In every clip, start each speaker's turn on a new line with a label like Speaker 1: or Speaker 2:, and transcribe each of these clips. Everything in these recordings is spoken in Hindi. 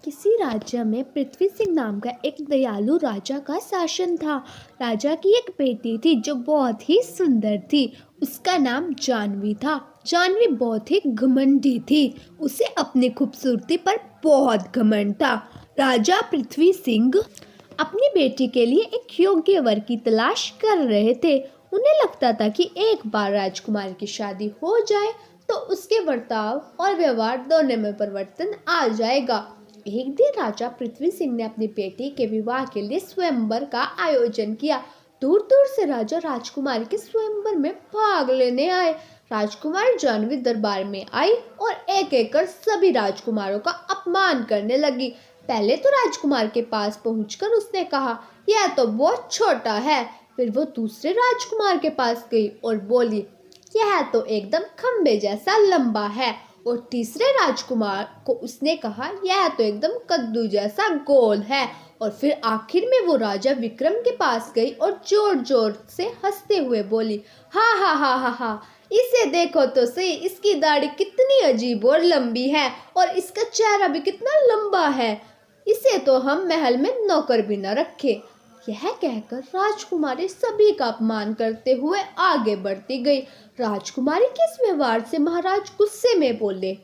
Speaker 1: किसी राज्य में पृथ्वी सिंह नाम का एक दयालु राजा का शासन था। राजा की एक बेटी थी जो बहुत ही सुंदर थी। उसका नाम जानवी था। जानवी बहुत ही घमंडी थी। उसे अपनी खूबसूरती पर बहुत घमंड था। राजा पृथ्वी सिंह अपनी बेटी के लिए एक योग्य वर की तलाश कर रहे थे। उन्हें लगता था कि एक बार राजकुमार की शादी हो जाए तो उसके बर्ताव और व्यवहार दोनों में परिवर्तन आ जाएगा। एक दिन राजा पृथ्वी सिंह ने अपनी बेटी के विवाह के लिए स्वयंवर का आयोजन किया। दूर दूर से राजा राजकुमारी के स्वयंवर में भाग लेने आए। राजकुमारी जानवी दरबार में आई और एक एक कर सभी राजकुमारों का अपमान करने लगी। पहले तो राजकुमार के पास पहुंचकर उसने कहा, यह तो बहुत छोटा है। फिर वो दूसरे राजकुमार के पास गई और बोली, यह तो एकदम खंबे जैसा लंबा है। और तीसरे राजकुमार को उसने कहा, यह तो एकदम कद्दू जैसा गोल है। और फिर आखिर में वो राजा विक्रम के पास गई और जोर जोर से हंसते हुए बोली, हा हा हा हा हा, इसे देखो तो सही, इसकी दाढ़ी कितनी अजीब और लंबी है और इसका चेहरा भी कितना लंबा है। इसे तो हम महल में नौकर भी न रखे। यह कहकर राजकुमारी सभी का अपमान करते हुए आगे बढ़ती गई। राजकुमारी के इस व्यवहार से महाराज गुस्से में बोले,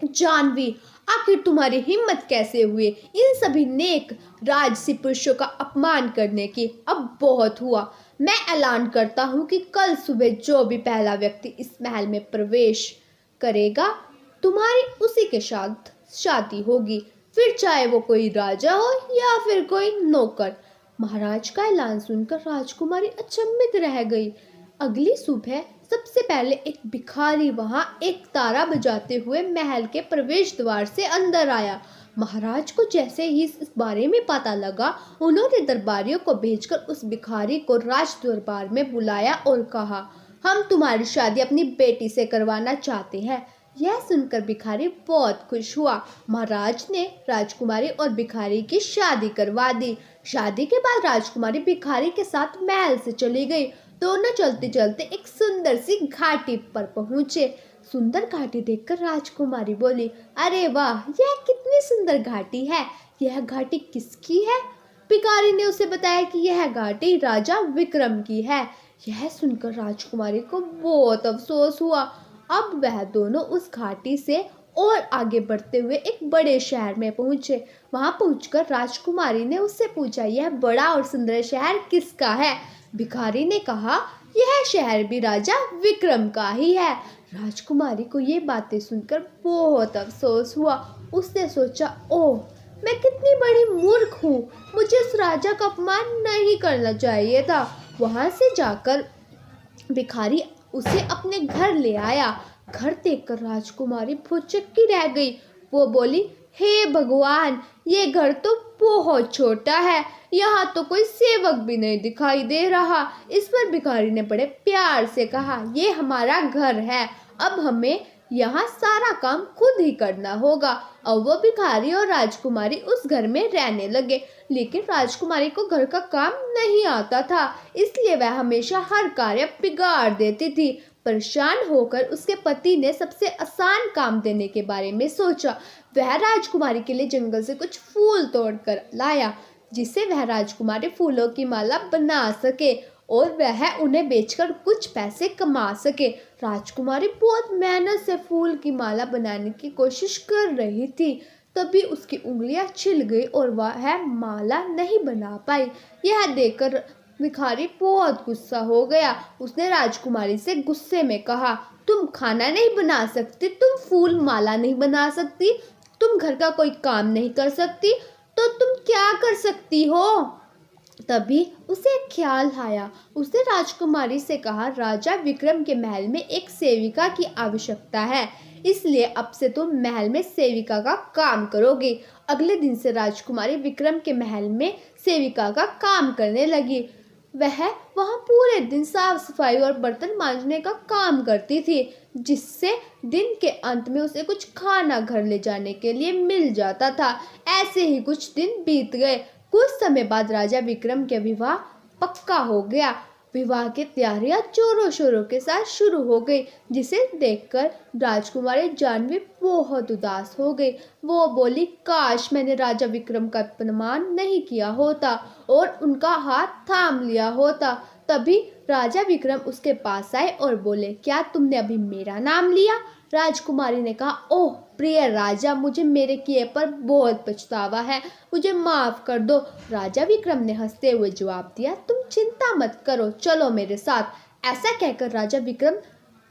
Speaker 1: जानवी, आखिर तुम्हारी हिम्मत कैसे हुई इन सभी नेक राजसी पुरुषों का अपमान करने की? अब बहुत हुआ। मैं ऐलान करता हूँ कि कल सुबह जो भी पहला व्यक्ति इस महल में प्रवेश करेगा, तुम्हारी उसी के साथ शादी होगी, फिर चाहे वो कोई राजा हो या फिर कोई नौकर। महाराज का ऐलान सुनकर राजकुमारी अचंभित रह गई। अगली सुबह सबसे पहले एक भिखारी वहां एक तारा बजाते हुए महल के प्रवेश द्वार से अंदर आया। महाराज को जैसे ही इस बारे में पता लगा, उन्होंने दरबारियों को भेजकर उस भिखारी को राज दरबार में बुलाया और कहा, हम तुम्हारी शादी अपनी बेटी से करवाना चाहते हैं। यह सुनकर भिखारी बहुत खुश हुआ। महाराज ने राजकुमारी और भिखारी की शादी करवा दी। शादी के बाद राजकुमारी भिखारी के साथ महल से चली गई। दोनों चलते चलते एक सुंदर सी घाटी पर पहुंचे। सुंदर घाटी देखकर राजकुमारी बोली, अरे वाह, यह कितनी सुंदर घाटी है। यह घाटी किसकी है? भिखारी ने उसे बताया कि यह घाटी राजा विक्रम की है। यह सुनकर राजकुमारी को बहुत अफसोस हुआ। अब वह दोनों उस घाटी से और आगे बढ़ते हुए एक बड़े शहर में पहुंचे। वहां पहुंचकर राजकुमारी ने उससे पूछा, यह बड़ा और सुंदर शहर किसका है? भिखारी ने कहा, यह शहर भी राजा विक्रम का ही है। राजकुमारी को ये बातें सुनकर बहुत अफसोस हुआ। उसने सोचा, ओह, मैं कितनी बड़ी मूर्ख हूँ, मुझे उस राजा का अपमान नहीं करना चाहिए था। वहां से जाकर भिखारी उसे अपने घर ले आया। घर देखकर राजकुमारी भौचक्की रह गई। वो बोली, हे भगवान, ये घर तो बहुत छोटा है, यहाँ तो कोई सेवक भी नहीं दिखाई दे रहा। इस पर भिखारी ने बड़े प्यार से कहा, ये हमारा घर है, अब हमें यहाँ सारा काम खुद ही करना होगा। अब वो भिखारी और राजकुमारी उस घर में रहने लगे। लेकिन राजकुमारी को घर का काम नहीं आता था, इसलिए वह हमेशा हर कार्य बिगाड़ देती थी। परेशान होकर उसके पति ने सबसे आसान काम देने के बारे में सोचा। वह राजकुमारी के लिए जंगल से कुछ फूल तोड़कर लाया, जिससे वह राजकुमारी फूलों की माला बना सके और वह उन्हें बेचकर कुछ पैसे कमा सके। राजकुमारी बहुत मेहनत से फूल की माला बनाने की कोशिश कर रही थी। तभी उसकी उंगलियां छिल गई और वह माला नहीं बना पाई। यह देखकर भिखारी बहुत गुस्सा हो गया। उसने राजकुमारी से गुस्से में कहा, तुम खाना नहीं बना सकती, तुम फूल माला नहीं बना सकती, तुम घर का कोई काम नहीं कर सकती, तो तुम क्या कर सकती हो? तभी उसे एक ख्याल आया। उसने राजकुमारी से कहा, राजा विक्रम के महल में एक सेविका की आवश्यकता है, इसलिए अब से तुम महल में सेविका का काम करोगी। अगले दिन से राजकुमारी विक्रम के महल में सेविका का काम करने लगी। वह वहां पूरे दिन साफ सफाई और बर्तन मांजने का काम करती थी, जिससे दिन के अंत में उसे कुछ खाना घर ले जाने के लिए मिल जाता था। ऐसे ही कुछ दिन बीत गए। कुछ समय बाद राजा विक्रम का विवाह पक्का हो गया। विवाह की तैयारियां जोरों शोरों के साथ शुरू हो गई, जिसे देखकर राजकुमारी जानवी बहुत उदास हो गई। वो बोली, काश मैंने राजा विक्रम का अपमान नहीं किया होता और उनका हाथ थाम लिया होता। तभी राजा विक्रम उसके पास आए और बोले, क्या तुमने अभी मेरा नाम लिया? राजकुमारी ने कहा, ओह प्रिय राजा, मुझे मेरे किए पर बहुत पछतावा है, मुझे माफ कर दो। राजा विक्रम ने हंसते हुए जवाब दिया, तुम चिंता मत करो, चलो मेरे साथ। ऐसा कहकर राजा विक्रम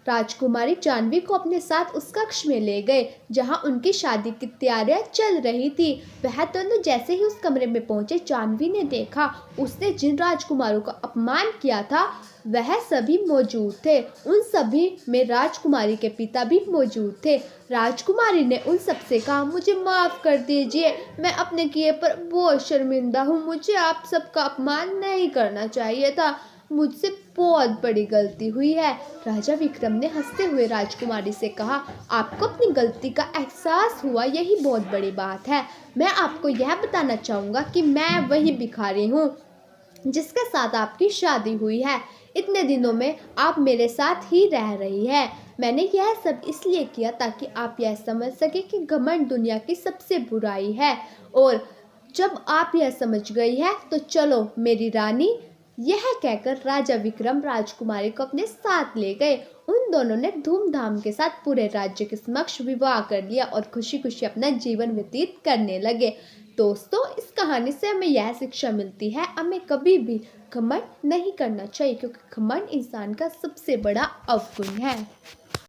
Speaker 1: राजकुमारी जानवी को अपने साथ उस कक्ष में ले गए जहां उनकी शादी की तैयारियां चल रही थी। वह दोनों जैसे ही उस कमरे में पहुंचे, जानवी ने देखा उसने जिन राजकुमारों का अपमान किया था वह सभी मौजूद थे। उन सभी में राजकुमारी के पिता भी मौजूद थे। राजकुमारी ने उन सबसे कहा, मुझे माफ कर दीजिए, मैं अपने किए पर बहुत शर्मिंदा हूँ, मुझे आप सबका अपमान नहीं करना चाहिए था, मुझसे बहुत बड़ी गलती हुई है। राजा विक्रम ने हंसते हुए राजकुमारी से कहा, आपको अपनी गलती का एहसास हुआ, यही बहुत बड़ी बात है। मैं आपको यह बताना चाहूँगा कि मैं वही भिखारी हूँ जिसके साथ आपकी शादी हुई है। इतने दिनों में आप मेरे साथ ही रह रही है। मैंने यह सब इसलिए किया ताकि आप यह समझ सके कि घमंड दुनिया की सबसे बुराई है। और जब आप यह समझ गई है तो चलो मेरी रानी। यह कहकर राजा विक्रम राजकुमारी को अपने साथ ले गए। उन दोनों ने धूमधाम के साथ पूरे राज्य के समक्ष विवाह कर लिया और खुशी खुशी अपना जीवन व्यतीत करने लगे। दोस्तों, इस कहानी से हमें यह शिक्षा मिलती है, हमें कभी भी घमंड नहीं करना चाहिए, क्योंकि घमंड इंसान का सबसे बड़ा अवगुण है।